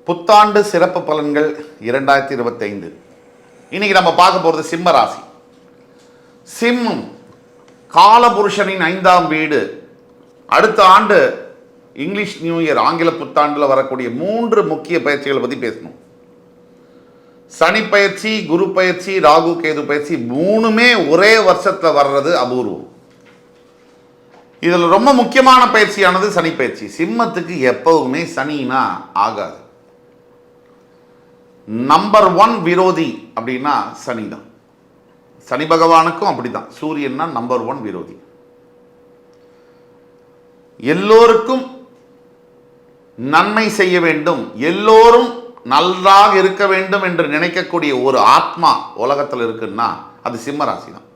புத்தாண்டு சிறப்பு பலன்கள் 2025. இன்னைக்கு நம்ம பார்க்க போகிறது சிம்ம ராசி. சிம்மம் காலபுருஷனின் 5ஆம் வீடு. அடுத்த ஆண்டு இங்கிலீஷ் நியூ இயர் ஆங்கில புத்தாண்டில் வரக்கூடிய 3 முக்கிய பயிற்சிகளை பற்றி பேசணும். சனி பயிற்சி, குரு பயிற்சி, ராகு கேது பயிற்சி 3மே ஒரே வருஷத்தில் வர்றது அபூர்வம். இதில் ரொம்ப முக்கியமான பயிற்சியானது சனி பயிற்சி. சிம்மத்துக்கு எப்பவுமே சனினா ஆகாது. நம்பர் 1 விரோதி அப்படின்னா சனி தான். சனி பகவானுக்கும் அப்படிதான். சூரியன்னா நம்பர் 1 விரோதி. எல்லோருக்கும் நன்மை செய்ய வேண்டும், எல்லோரும் நன்றாக இருக்க வேண்டும் என்று நினைக்கக்கூடிய ஒரு ஆத்மா உலகத்தில் இருக்குன்னா அது சிம்ம ராசி தான்.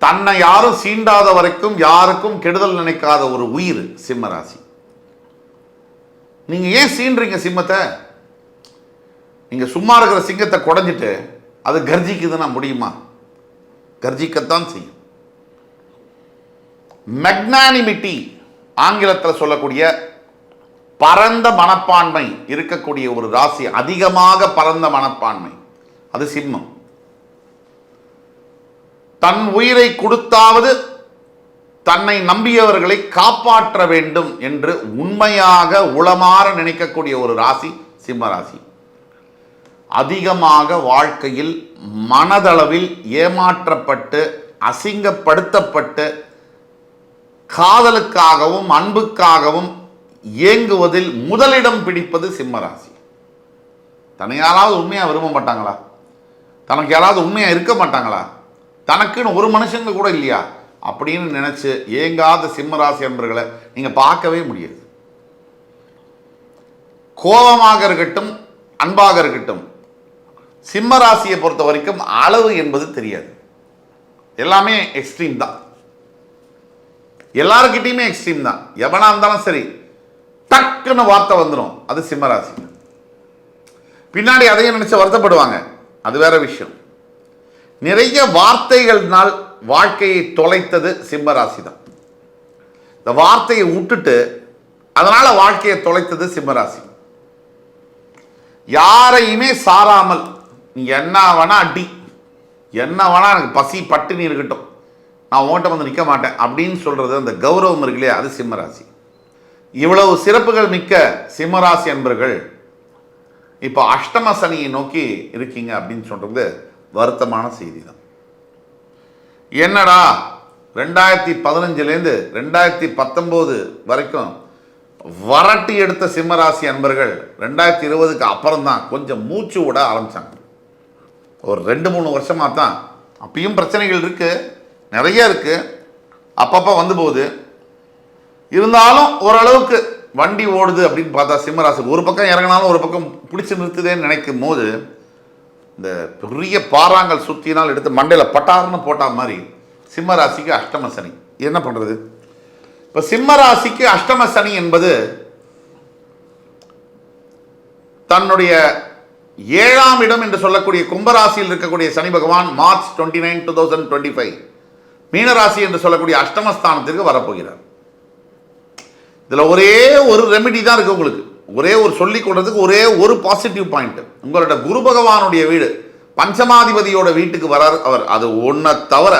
தன்னை யாரும் சீண்டாத வரைக்கும் யாருக்கும் கெடுதல் நினைக்காத ஒரு உயிர் சிம்ம ராசி. நீங்க ஏன் சீன்றீங்க சிம்மத்தை? நீங்க சும்மா இருக்கிற சிங்கத்தை குடைஞ்சிட்டு அது கர்ஜிக்குதுன்னா முடியுமா? கர்ஜிக்கத்தான் செய்யும். மெக்னானிமிட்டி ஆங்கிலத்தில் சொல்லக்கூடிய பரந்த மனப்பான்மை இருக்கக்கூடிய ஒரு ராசி, அதிகமாக பரந்த மனப்பான்மை, அது சிம்மம். தன் உயிரை கொடுத்தாவது தன்னை நம்பியவர்களை காப்பாற்ற வேண்டும் என்று உண்மையாக உளமாற நினைக்கக்கூடிய ஒரு ராசி சிம்ம ராசி. அதிகமாக வாழ்க்கையில் மனதளவில் ஏமாற்றப்பட்டு அசிங்கப்படுத்தப்பட்டு காதலுக்காகவும் அன்புக்காகவும் ஏங்குவதில் முதலிடம் பிடிப்பது சிம்ம ராசி. தன்னை யாராவது உண்மையாக விரும்ப மாட்டாங்களா? தனக்கு யாராவது உண்மையாக இருக்க மாட்டாங்களா? தனக்குன்னு ஒரு மனுஷங்க கூட இல்லையா அப்படின்னு நினைச்சு ஏங்காத சிம்ம ராசி என்பவர்களை நீங்க பார்க்கவே முடியாது. கோபமாக இருக்கட்டும், அன்பாக இருக்கட்டும், சிம்ம ராசியை பொறுத்த வரைக்கும் அளவு என்பது தெரியாது. எல்லாமே எக்ஸ்ட்ரீம் தான். எல்லாருக்கிட்டையுமே எக்ஸ்ட்ரீம் தான். எவனா இருந்தாலும் சரி டக்குன்னு வார்த்தை வந்துடும். அது சிம்ம ராசி. பின்னாடி அதையும் நினைச்சு வருத்தப்படுவாங்க, அது வேற விஷயம். நிறைய வார்த்தைகள்னால் வாழ்க்கையை தொலைத்தது சிம்ம ராசி தான். இந்த வார்த்தையை விட்டுட்டு அதனால வாழ்க்கையை தொலைத்தது சிம்ம ராசி. யாரையுமே சாராமல் நீ என்ன வேணா அடி, என்ன வேணா எனக்கு பசி பட்டினி இருக்கட்டும், நான் உன்கிட்ட வந்து நிற்க மாட்டேன் அப்படின்னு சொல்றது அந்த கௌரவம் இருக்குல்லையா, அது சிம்ம ராசி. இவ்வளவு சிறப்புகள் மிக்க சிம்ம ராசி என்பர்கள் இப்போ அஷ்டம சனியை நோக்கி இருக்கீங்க அப்படின்னு சொல்றது வருத்தமான செய்தி தான். என்னடா 2015லேருந்து 2019 வரைக்கும் வரட்டி எடுத்த சிம்மராசி அன்பர்கள் 2020க்கு அப்புறம் தான் கொஞ்சம் மூச்சு விட ஆரம்பிச்சாங்க. ஒரு 2-3 வருஷமா தான். அப்பயும் பிரச்சனைகள் இருக்கு, நிறைய இருக்கு, அப்பப்போ வந்து போகுது. இருந்தாலும் ஓரளவுக்கு வண்டி ஓடுது அப்படின்னு பார்த்தா சிம்மராசி ஒரு பக்கம் இறங்கினாலும் ஒரு பக்கம் பிடிச்சி நிறுத்துதேன்னு நினைக்கும் போது இந்த பெரிய பாறாங்கல் சுத்தினால் எடுத்து மண்டையில் பட்டார்னு போட்டா மாதிரி சிம்ம ராசிக்கு அஷ்டம சனி. என்ன பண்றது? இப்ப சிம்ம ராசிக்கு அஷ்டம சனி என்பது தன்னுடைய 7ஆம் இடம் என்று சொல்லக்கூடிய கும்பராசியில் இருக்கக்கூடிய சனி பகவான் மார்ச் 29, 2025 மீனராசி என்று சொல்லக்கூடிய அஷ்டமஸ்தானத்திற்கு வரப்போகிறார். இதுல ஒரே ஒரு ரெமெடி தான் இருக்கு உங்களுக்கு. ஒரே ஒரு சொல்லிக் கொடுறதுக்கு ஒரே ஒரு பாசிட்டிவ் பாயிண்ட். உங்களோட குரு பகவானுடைய வீடு பஞ்சமாதிபதியோட வீட்டுக்கு வராரு அவர். அது ஒன்றை தவிர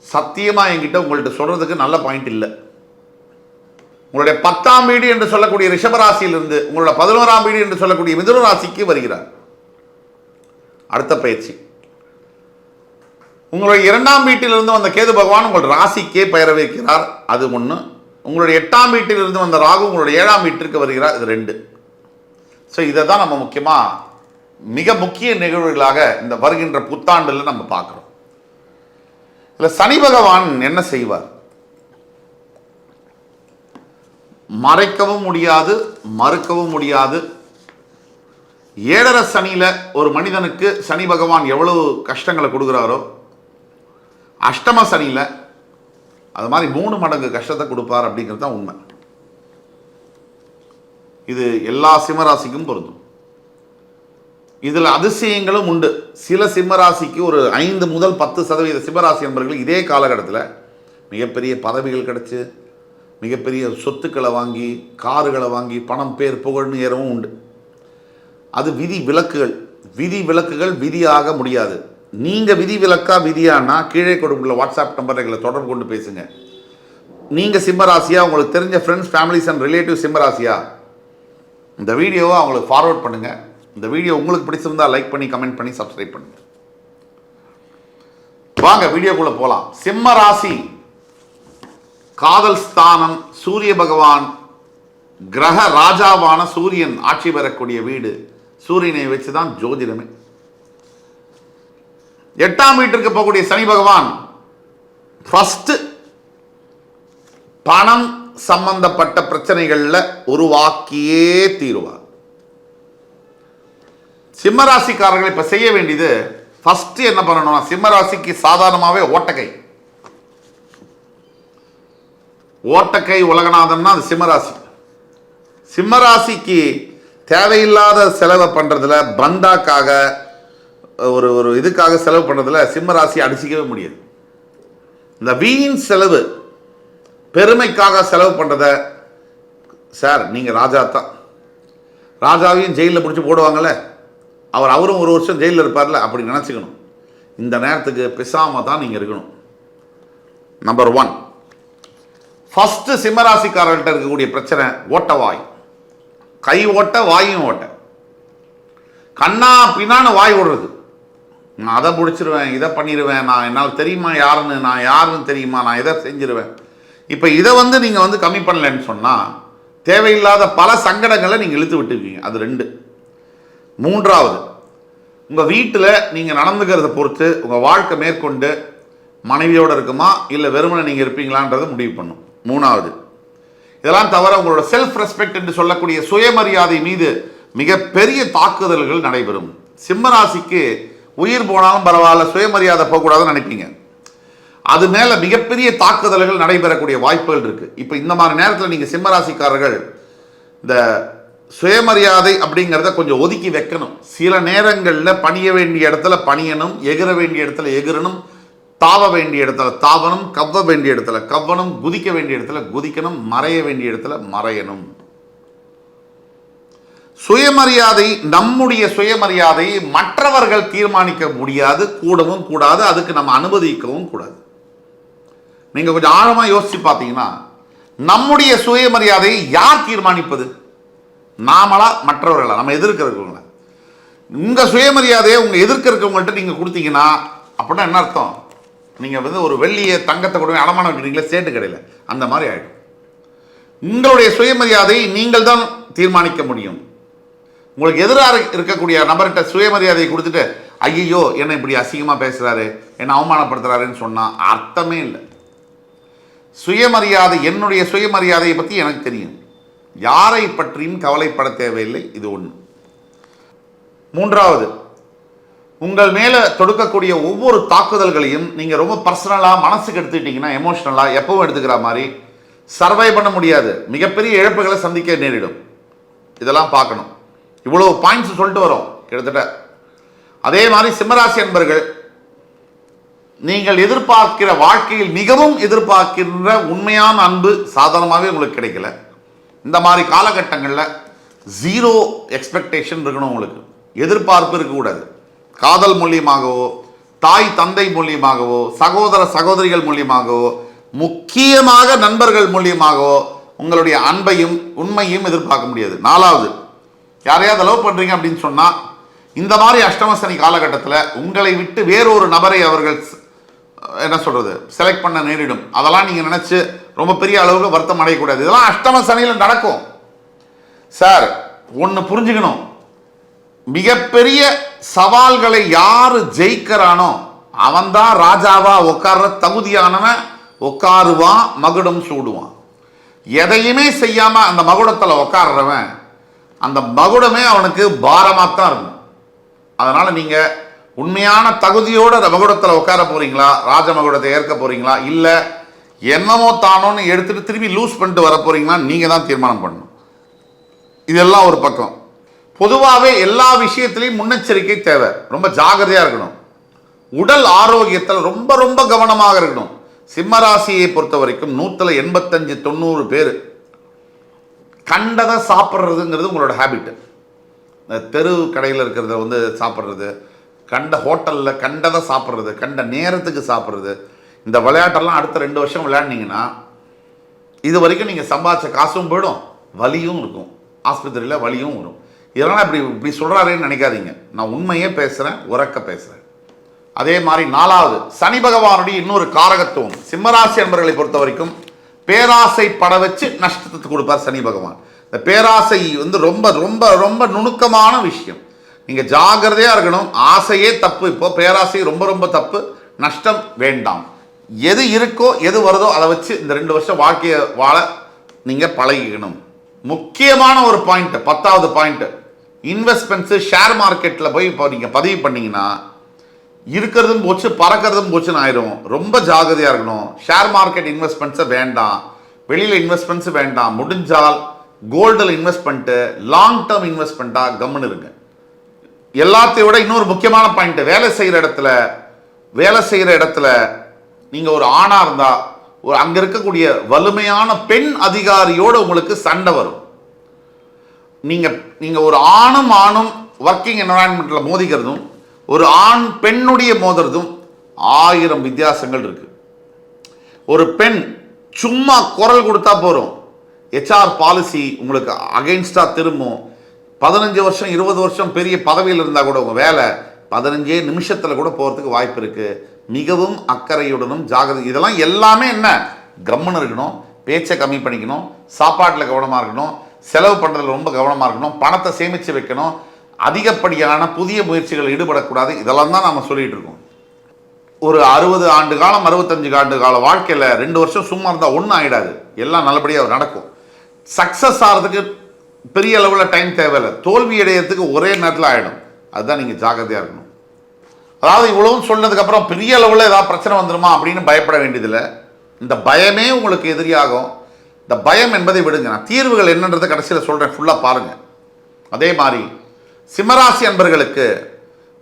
சத்தியமா என்கிட்ட உங்கள்கிட்ட சொல்றதுக்கு நல்ல பாயிண்ட் இல்லை. உங்களுடைய 10ஆம் வீடு என்று சொல்லக்கூடிய ரிஷபராசியிலிருந்து உங்களோட 11ஆம் வீடு என்று சொல்லக்கூடிய மிதுன ராசிக்கு வருகிறார். அடுத்த பயிற்சி உங்களுடைய 2ஆம் வீட்டிலிருந்து வந்த கேது பகவான் உங்கள் ராசிக்கே பெயர வைக்கிறார். அது ஒன்று. உங்களுடைய 8ஆம் வீட்டிலிருந்து வந்த ராகு உங்களுடைய 7ஆம் வீட்டிற்கு வருகிறார். இது 2. ஸோ இதை தான் நம்ம மிக முக்கிய நிகழ்வுகளாக இந்த வருகின்ற புத்தாண்டில் நம்ம பார்க்குறோம். இதில் சனி பகவான் என்ன செய்வார்? மறைக்கவும் முடியாது, மறுக்கவும் முடியாது. 7.5 சனியில் ஒரு மனிதனுக்கு சனி பகவான் எவ்வளவு கஷ்டங்களை கொடுக்குறாரோ, அஷ்டம சனியில் அது மாதிரி 3 மடங்கு கஷ்டத்தை கொடுப்பார் அப்படிங்கிறது தான் உண்மை. இது எல்லா சிம்மராசிக்கும் பொருந்தும். இதில் அதிசயங்களும் உண்டு. சில சிம்மராசிக்கு ஒரு 5 முதல் 10% சிம்மராசி என்பவர்கள் இதே காலகட்டத்தில் மிகப்பெரிய பதவிகள் கிடைச்சி மிகப்பெரிய சொத்துக்களை வாங்கி காருகளை வாங்கி பணம் பேர் புகழ்னு ஏறவும் உண்டு. அது விதி விலக்குகள் விதியாக முடியாது. நீங்கள் விதி விலக்கா விதியானா கீழே கொடுக்குள்ள வாட்ஸ்அப் நம்பர் எங்களை தொடர்பு கொண்டு பேசுங்க. நீங்கள் சிம்மராசியா, உங்களுக்கு தெரிஞ்ச ஃப்ரெண்ட்ஸ் ஃபேமிலிஸ் அண்ட் ரிலேட்டிவ் சிம்மராசியா, இந்த வீடியோவை அவங்களுக்கு ஃபார்வர்ட் பண்ணுங்கள். இந்த வீடியோ உங்களுக்கு பிடிச்சிருந்தா லைக் பண்ணி கமெண்ட் பண்ணி சப்ஸ்கிரைப் பண்ணுங்க. வாங்க வீடியோக்குள்ள போகலாம். சிம்ம ராசி காதல் ஸ்தானம், சூரிய பகவான் கிரக ராஜாவான சூரியன் ஆட்சி பெறக்கூடிய வீடு. சூரியனை வச்சு தான் ஜோதிடமே. 8ஆம் வீட்டிற்கு போகக்கூடிய சனி பகவான் ஃபர்ஸ்ட் பணம் சம்பந்தப்பட்ட பிரச்சனைகள்ல உருவாக்கியே தீருவார். சிம்மராசிக்காரர்கள் இப்ப செய்ய வேண்டியது ஃபர்ஸ்ட் என்ன பண்ணணும்னா, சிம்மராசிக்கு சாதாரணமாகவே ஓட்டக்கை உலகநாதன்னா அது சிம்மராசி. சிம்மராசிக்கு தேவையில்லாத செலவை பண்ணுறதுல, பந்தாக்காக ஒரு இதுக்காக செலவு பண்ணுறதுல சிம்மராசி அடிச்சிக்கவே முடியாது. இந்த வீண் செலவு, பெருமைக்காக செலவு பண்ணுறத, சார் நீங்கள் ராஜா தான், ராஜாவையும் ஜெயிலில் பிடிச்சி போடுவாங்கள்ல, அவரும் ஒரு வருஷம் ஜெயிலில் இருப்பார்ல, அப்படி நினச்சிக்கணும். இந்த நேரத்துக்கு பிசாம தான் நீங்கள் இருக்கணும். நம்பர் 1 ஃபர்ஸ்ட் சிம்மராசிக்காரர்கிட்ட இருக்கக்கூடிய பிரச்சனை ஓட்டவாய். கை ஓட்ட வாயும் ஓட்ட, கண்ணா பின்னான்னு வாய் ஓடுறது. நான் அதை பிடிச்சிருவேன், இதை பண்ணிடுவேன், நான் என்னால் தெரியுமா யாருன்னு, நான் யாருன்னு தெரியுமா, நான் இதை செஞ்சிருவேன். இப்போ இதை நீங்கள் கம்மி பண்ணலன்னு சொன்னால் தேவையில்லாத பல சங்கடங்களை நீங்கள் இழுத்து விட்டுருக்கீங்க. அது 2. 3வது, உங்கள் வீட்டில் நீங்கள் நடந்துக்கிறத பொறுத்து உங்கள் வாழ்க்கை மேற்கொண்டு மனைவியோடு இருக்குமா இல்லை வெறுமனை நீங்கள் இருப்பீங்களான்றதை முடிவு பண்ணும். 3வது, இதெல்லாம் தவிர உங்களோட செல்ஃப் ரெஸ்பெக்ட் என்று சொல்லக்கூடிய சுயமரியாதை மீது மிகப்பெரிய தாக்குதல்கள் நடைபெறும். சிம்மராசிக்கு உயிர் போனாலும் பரவாயில்ல, சுயமரியாதை போகக்கூடாதுன்னு நினைப்பீங்க. அது மேல மிகப்பெரிய தாக்குதல்கள் நடைபெறக்கூடிய வாய்ப்புகள் இருக்கு. இப்போ இந்த மாதிரி நேரத்தில் நீங்க சிம்மராசிக்காரர்கள் இந்த சுயமரியாதை அப்படிங்கிறத கொஞ்சம் ஒதுக்கி வைக்கணும். சில நேரங்களில் பணிய வேண்டிய இடத்துல பணியணும், எகிர வேண்டிய இடத்துல எகிரணும், தாவ வேண்டிய இடத்துல தாவணும், கவ்வ வேண்டிய இடத்துல கவ்வணும், குதிக்க வேண்டிய இடத்துல குதிக்கணும், மறைய வேண்டிய இடத்துல மறையணும். சுயமரியாதை, நம்முடைய சுயமரியாதையை மற்றவர்கள் தீர்மானிக்க முடியாது, கூடவும் கூடாது, அதுக்கு நம்ம அனுமதிக்கவும் கூடாது. நீங்க கொஞ்சம் ஆழமா யோசிச்சு பார்த்தீங்கன்னா, நம்முடைய சுயமரியாதையை யார் தீர்மானிப்பது? நாமளா மற்றவர்களா? நம்ம எதிர்க்க இருக்கவங்கள? உங்க சுயமரியாதையை உங்க எதிர்க்க இருக்கவங்கள்ட்ட நீங்க கொடுத்தீங்கன்னா அப்படின்னா என்ன அர்த்தம்? நீங்கள் ஒரு வெள்ளியை தங்கத்தை கூட அடமானம் வைக்கிறீங்களா சேட்டு கடையில், அந்த மாதிரி ஆகிடும். உங்களுடைய சுயமரியாதையை நீங்கள் தான் தீர்மானிக்க முடியும். உங்களுக்கு எதிராக இருக்கக்கூடிய நபர்கிட்ட சுயமரியாதையை கொடுத்துட்டு ஐயோ என்னை இப்படி அசிங்கமாக பேசுகிறாரு, என்னை அவமானப்படுத்துகிறாருன்னு சொன்னால் அர்த்தமே இல்லை. சுயமரியாதை, என்னுடைய சுயமரியாதையை பற்றி எனக்கு தெரியும், யாரை பற்றியும் கவலைப்பட தேவையில்லை. இது 1. 3வது, உங்கள் மேலே தொடுக்கக்கூடிய ஒவ்வொரு தாக்குதல்களையும் நீங்கள் ரொம்ப பர்சனலாக மனசுக்கு எடுத்துக்கிட்டீங்கன்னா, எமோஷனலாக எப்பவும் எடுத்துக்கிற மாதிரி சர்வை பண்ண முடியாது. மிகப்பெரிய இழப்புகளை சந்திக்க நேரிடும். இதெல்லாம் பார்க்கணும். இவ்வளோ பாயிண்ட்ஸ் சொல்லிட்டு வரோம் கிட்டத்தட்ட. அதே மாதிரி சிம்மராசி அன்பர்கள், நீங்கள் எதிர்பார்க்கிற வாழ்க்கையில் மிகவும் எதிர்பார்க்கின்ற உண்மையான அன்பு சாதாரணமாகவே உங்களுக்கு கிடைக்கல. இந்த மாதிரி காலகட்டங்களில் 0 எக்ஸ்பெக்டேஷன் இருக்கணும். உங்களுக்கு எதிர்பார்ப்பு இருக்கக்கூடாது. காதல் மூலியமாகவோ, தாய் தந்தை மூலியமாகவோ, சகோதர சகோதரிகள் மூலியமாகவோ, முக்கியமாக நண்பர்கள் மூலியமாகவோ உங்களுடைய அன்பையும் உண்மையும் எதிர்பார்க்க முடியாது. 4வது, யாரையாவது லவ் பண்றீங்க அப்படின்னு சொன்னா, இந்த மாதிரி அஷ்டமசனி காலகட்டத்தில் உங்களை விட்டு வேறொரு நபரை அவர்கள் என்ன சொல்றது செலக்ட் பண்ண நேரிடும். அதெல்லாம் நீங்க நினைச்சு ரொம்ப பெரிய அளவுக்கு வருத்தம் அடையக்கூடாது. இதெல்லாம் அஷ்டமசனியில் நடக்கும். சார் ஒன்று புரிஞ்சுக்கணும், மிகப்பெரிய சவால்களை யாரு ஜெயிக்கிறானோ அவன்தான் ராஜாவா உட்கார்ற தகுதியானவன். உட்காருவான், மகுடம் சூடுவான். எதையுமே செய்யாம அந்த மகுடத்துல உட்கார்றவன், அந்த மகுடமே அவனுக்கு பாரமாத்தான் இருக்கும். அதனால நீங்க உண்மையான தகுதியோட அந்த மகுடத்துல உட்கார போறீங்களா, ராஜ மகுடத்தை ஏற்க போறீங்களா, இல்ல என்னமோ தானோன்னு எடுத்துட்டு திரும்பி லூஸ் பண்ணிட்டு வர போறீங்களா, நீங்க தான் தீர்மானம் பண்ணணும். இதெல்லாம் ஒரு பக்கம். பொதுவாகவே எல்லா விஷயத்திலையும் முன்னெச்சரிக்கை தேவை. ரொம்ப ஜாகிரதையா இருக்கணும். உடல் ஆரோக்கியத்தில் ரொம்ப ரொம்ப கவனமாக இருக்கணும். சிம்மராசியை பொறுத்த வரைக்கும் 185-90 பேர் கண்டதை சாப்பிட்றதுங்கிறது உங்களோட ஹேபிட்டு. இந்த தெரு கடையில் இருக்கிறத வந்து சாப்பிட்றது, கண்ட ஹோட்டலில் கண்டதை சாப்பிட்றது, கண்ட நேரத்துக்கு சாப்பிட்றது, இந்த விளையாட்டெல்லாம் அடுத்த 2 வருஷம் விளையாடினீங்கன்னா இது வரைக்கும் நீங்கள் சம்பாதிச்ச காசும் போயிடும், வலியும் இருக்கும், ஆஸ்பத்திரியில் வலியும் வரும். இதெல்லாம் இப்படி சொல்கிறாரேன்னு நினைக்காதீங்க. நான் உண்மையே பேசுகிறேன், உறக்க பேசுகிறேன். அதே மாதிரி 4வது சனி பகவானுடைய இன்னொரு காரகத்துவம். சிம்மராசி என்பவர்களை பொறுத்த வரைக்கும் பேராசை பட வச்சு நஷ்டத்தை கொடுப்பார் சனி பகவான். இந்த பேராசை வந்து ரொம்ப ரொம்ப ரொம்ப நுணுக்கமான விஷயம். நீங்கள் ஜாகிரதையாக இருக்கணும். ஆசையே தப்பு. இப்போ பேராசை ரொம்ப ரொம்ப தப்பு. நஷ்டம் வேண்டாம். எது இருக்கோ எது வருதோ அதை வச்சு இந்த 2 வருஷம் வாழ்க்கையை வாழ நீங்கள் பழகிக்கணும். முக்கியமான ஒரு பாயிண்ட், 10வது பாயிண்ட், இன்வெஸ்ட்மெண்ட்ஸு. ஷேர் மார்க்கெட்டில் போய் இப்போ நீங்கள் பதிவு பண்ணிங்கன்னா இருக்கிறதும் போச்சு, பறக்கிறதும் போச்சுன்னு ஆயிரும். ரொம்ப ஜாகிரதையாக இருக்கணும். ஷேர் மார்க்கெட் இன்வெஸ்ட்மெண்ட்ஸை வேண்டாம், வெளியில் இன்வெஸ்ட்மெண்ட்ஸு வேண்டாம். முடிஞ்சால் கோல்டில் இன்வெஸ்ட்மெண்ட்டு, லாங் டேர்ம் இன்வெஸ்ட்மெண்ட்டாக கம்முன்னு இருங்க. எல்லாத்தையும் விட இன்னொரு முக்கியமான பாயிண்ட், வேலை செய்கிற இடத்துல நீங்கள் ஒரு ஆணாக இருந்தால் அங்கே இருக்கக்கூடிய வலிமையான பெண் அதிகாரியோடு உங்களுக்கு சண்டை வரும். நீங்கள் ஒரு ஆணும் ஒர்க்கிங் என்வரான்மெண்ட்டில் மோதிக்கிறதும் ஒரு ஆண் பெண்ணுடைய மோதுறதும் 1000 வித்தியாசங்கள் இருக்கு. ஒரு பெண் சும்மா குரல் கொடுத்தா போறோம், HR பாலிசி உங்களுக்கு அகைன்ஸ்டா திரும்பும். 15 வருஷம் 20 வருஷம் பெரிய பதவியில் இருந்தால் கூட உங்கள் வேலை 15 நிமிஷத்தில் கூட போகிறதுக்கு வாய்ப்பு இருக்கு. மிகவும் அக்கறையுடனும் ஜாகிரதை. இதெல்லாம் எல்லாமே என்ன, கம்முன்னு இருக்கணும், பேச்சை கம்மி பண்ணிக்கணும், சாப்பாட்டில் கவனமாக இருக்கணும், செலவு பண்ணுறதுல ரொம்ப கவனமாக இருக்கணும், பணத்தை சேமித்து வைக்கணும், அதிகப்படியான புதிய முயற்சிகள் ஈடுபடக்கூடாது. இதெல்லாம் தான் நம்ம சொல்லிட்டு இருக்கோம். ஒரு 60 ஆண்டு காலம் 65 ஆண்டு கால வாழ்க்கையில் 2 வருஷம் சும்மா இருந்தால் ஒன்றும் ஆகிடாது. எல்லாம் நல்லபடியாக நடக்கும். சக்ஸஸ் ஆகிறதுக்கு பெரிய அளவில் டைம் தேவையில்லை. தோல்வி அடையிறதுக்கு ஒரே நேரத்தில் ஆகிடும். அதுதான் நீங்கள் ஜாக்கிரதையாக இருக்கணும். அதாவது இவ்வளவும் சொன்னதுக்கப்புறம் பெரிய அளவில் ஏதாவது பிரச்சனை வந்துடுமா அப்படின்னு பயப்பட வேண்டியதில்லை. இந்த பயமே உங்களுக்கு எதிரியாகும். இந்த பயம் என்பதை விடுங்க. நான் தீர்வுகள் என்னன்றதை கடைசியில் சொல்கிறேன், ஃபுல்லாக பாருங்கள். அதே மாதிரி சிம்மராசி அன்பர்களுக்கு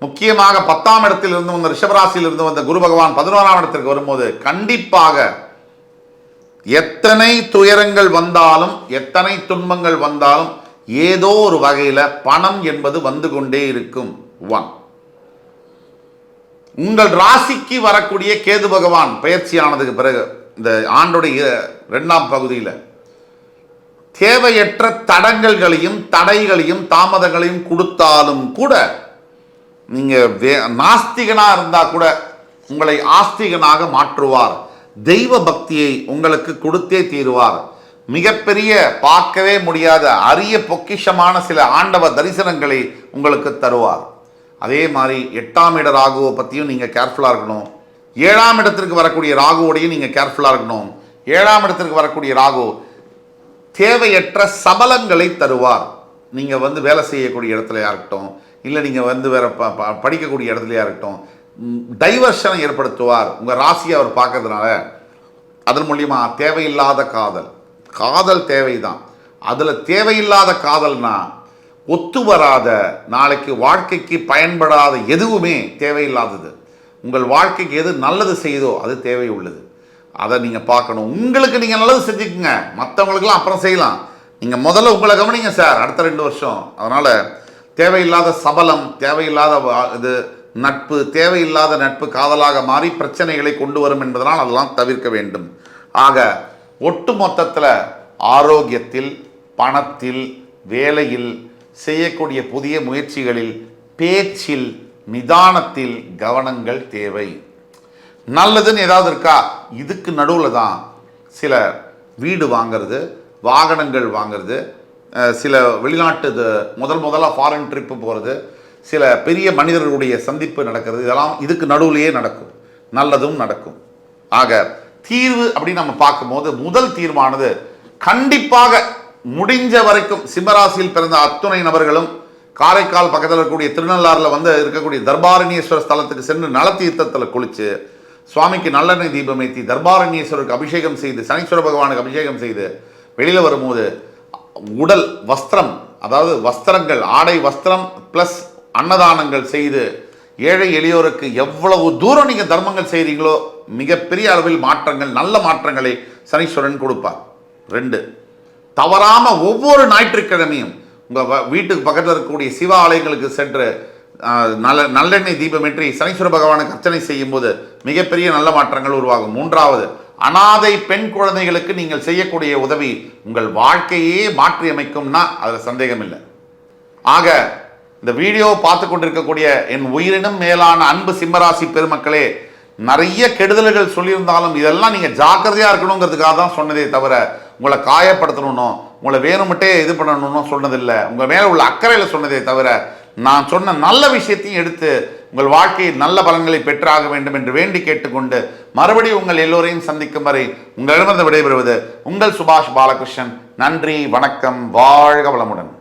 முக்கியமாக 10ஆம் இடத்தில் இருந்து வந்த ரிஷபராசியில் இருந்து வந்த குரு பகவான் 11ஆம் இடத்திற்கு வரும்போது கண்டிப்பாக எத்தனை துயரங்கள் வந்தாலும் எத்தனை துன்பங்கள் வந்தாலும் ஏதோ ஒரு வகையில் பணம் என்பது வந்து கொண்டே இருக்கும். 1, உங்கள் ராசிக்கு வரக்கூடிய கேது பகவான் பயிற்சியானதுக்கு பிறகு இந்த ஆண்டுடைய 2ஆம் பகுதியில் தேவையற்ற தடங்கல்களையும் தடைகளையும் தாமதங்களையும் கொடுத்தாலும் கூட நீங்கள் நாஸ்திகனாக இருந்தால் கூட உங்களை ஆஸ்திகனாக மாற்றுவார். தெய்வ பக்தியை உங்களுக்கு கொடுத்தே தீருவார். மிகப்பெரிய பார்க்கவே முடியாத அரிய பொக்கிஷமான சில ஆண்டவ தரிசனங்களை உங்களுக்கு தருவார். அதே மாதிரி 8ஆம் இட ராகுவை பற்றியும் நீங்கள் கேர்ஃபுல்லாக இருக்கணும். 7ஆம் இடத்திற்கு வரக்கூடிய ராகுவோடையும் நீங்கள் கேர்ஃபுல்லாக இருக்கணும். 7ஆம் இடத்திற்கு வரக்கூடிய ராகு தேவையற்ற சபலங்களை தருவார். நீங்கள் வந்து வேலை செய்யக்கூடிய இடத்துலையா இருக்கட்டும், இல்லை நீங்கள் வந்து வேற படிக்கக்கூடிய இடத்துலையா இருக்கட்டும், டைவர்ஷனை ஏற்படுத்துவார். உங்கள் ராசியை அவர் பார்க்கறதுனால அதன் மூலியமாக தேவையில்லாத காதல் தேவைதான். அதில் தேவையில்லாத காதல்னா ஒத்து வராத, நாளைக்கு வாழ்க்கைக்கு பயன்படாத எதுவுமே தேவையில்லாதது. உங்கள் வாழ்க்கைக்கு எது நல்லது செய்யுதோ அது தேவை உள்ளது. அதை நீங்கள் பார்க்கணும். உங்களுக்கு நீங்கள் நல்லது செஞ்சுக்குங்க, மற்றவங்களுக்கெல்லாம் அப்புறம் செய்யலாம். நீங்கள் முதல்ல உங்களை கவனிங்க சார், அடுத்த 2 வருஷம். அதனால் தேவையில்லாத சபலம், தேவையில்லாத இது நட்பு, தேவையில்லாத நட்பு காதலாக மாறி பிரச்சனைகளை கொண்டு வரும் என்பதனால் அதெல்லாம் தவிர்க்க வேண்டும். ஆக ஒட்டு மொத்தத்தில் ஆரோக்கியத்தில், பணத்தில், வேலையில், செய்யக்கூடிய புதிய முயற்சிகளில், பேச்சில், நிதானத்தில் கவனங்கள் தேவை. நல்லதுன்னு ஏதாவது இருக்கா? இதுக்கு நடுவில் தான் சில வீடு வாங்கிறது, வாகனங்கள் வாங்கிறது, சில வெளிநாட்டு முதலாக ஃபாரின் ட்ரிப்பு போகிறது, சில பெரிய மனிதர்களுடைய சந்திப்பு நடக்கிறது. இதெல்லாம் இதுக்கு நடுவுலையே நடக்கும். நல்லதும் நடக்கும். ஆக தீர்வு அப்படின்னு நம்ம பார்க்கும்போது முதல் தீர்வானது கண்டிப்பாக முடிஞ்ச வரைக்கும் சிம்மராசியில் பிறந்த அத்துணை நபர்களும் காரைக்கால் பக்கத்தில் இருக்கக்கூடிய திருநள்ளாறில் வந்து இருக்கக்கூடிய தர்பாரண்யேஸ்வரர் ஸ்தலத்துக்கு சென்று நலத்தீர்த்தத்தில் குளித்து சுவாமிக்கு நல்லெண்ணெய் தீபம் ஏற்றி தர்பாரண்யேஸ்வருக்கு அபிஷேகம் செய்து சனீஸ்வர பகவானுக்கு அபிஷேகம் செய்து வெளியில் வரும்போது உடல் வஸ்திரம், அதாவது வஸ்திரங்கள், ஆடை வஸ்திரம் ப்ளஸ் அன்னதானங்கள் செய்து ஏழை எளியோருக்கு எவ்வளவு தூரம் நீங்கள் தர்மங்கள் செய்கிறீங்களோ மிகப்பெரிய அளவில் மாற்றங்கள், நல்ல மாற்றங்களை சனீஸ்வரன் கொடுப்பார். 2, தவறாமல் ஒவ்வொரு ஞாயிற்றுக்கிழமையும் உங்கள் வீட்டுக்கு பக்கத்தில் இருக்கக்கூடிய சிவ ஆலயங்களுக்கு சென்று நல்லெண்ணெய் தீபமேற்றி சனீஸ்வர பகவானுக்கு அர்ச்சனை செய்யும் போது மிகப்பெரிய நல்ல மாற்றங்கள் உருவாகும். 3வது, அனாதை பெண் குழந்தைகளுக்கு நீங்கள் செய்யக்கூடிய உதவி உங்கள் வாழ்க்கையே மாற்றி அமைக்கும்னா அதில் சந்தேகம் இல்லை. ஆக இந்த வீடியோ பார்த்து கொண்டிருக்கக்கூடிய என் உயிரினும் மேலான அன்பு சிம்மராசி பெருமக்களே, நிறைய கெடுதல்கள் சொல்லியிருந்தாலும் இதெல்லாம் நீங்கள் ஜாக்கிரதையாக இருக்கணுங்கிறதுக்காக தான் சொன்னதே தவிர உங்களை காயப்படுத்தணும், உங்களை வேணுமிட்டே இது பண்ணணும்னு சொன்னதில்லை. உங்கள் மேலே உள்ள அக்கறையில் சொன்னதே தவிர நான் சொன்ன நல்ல விஷயத்தையும் எடுத்து உங்கள் வாழ்க்கையில் நல்ல பலன்களை பெற்றாக வேண்டும் என்று வேண்டி கேட்டுக்கொண்டு மறுபடியும் உங்கள் எல்லோரையும் சந்திக்கும் வரை உங்களிடமிருந்து விடைபெறுவது உங்கள் சுபாஷ் பாலகிருஷ்ணன். நன்றி, வணக்கம், வாழ்க வளமுடன்.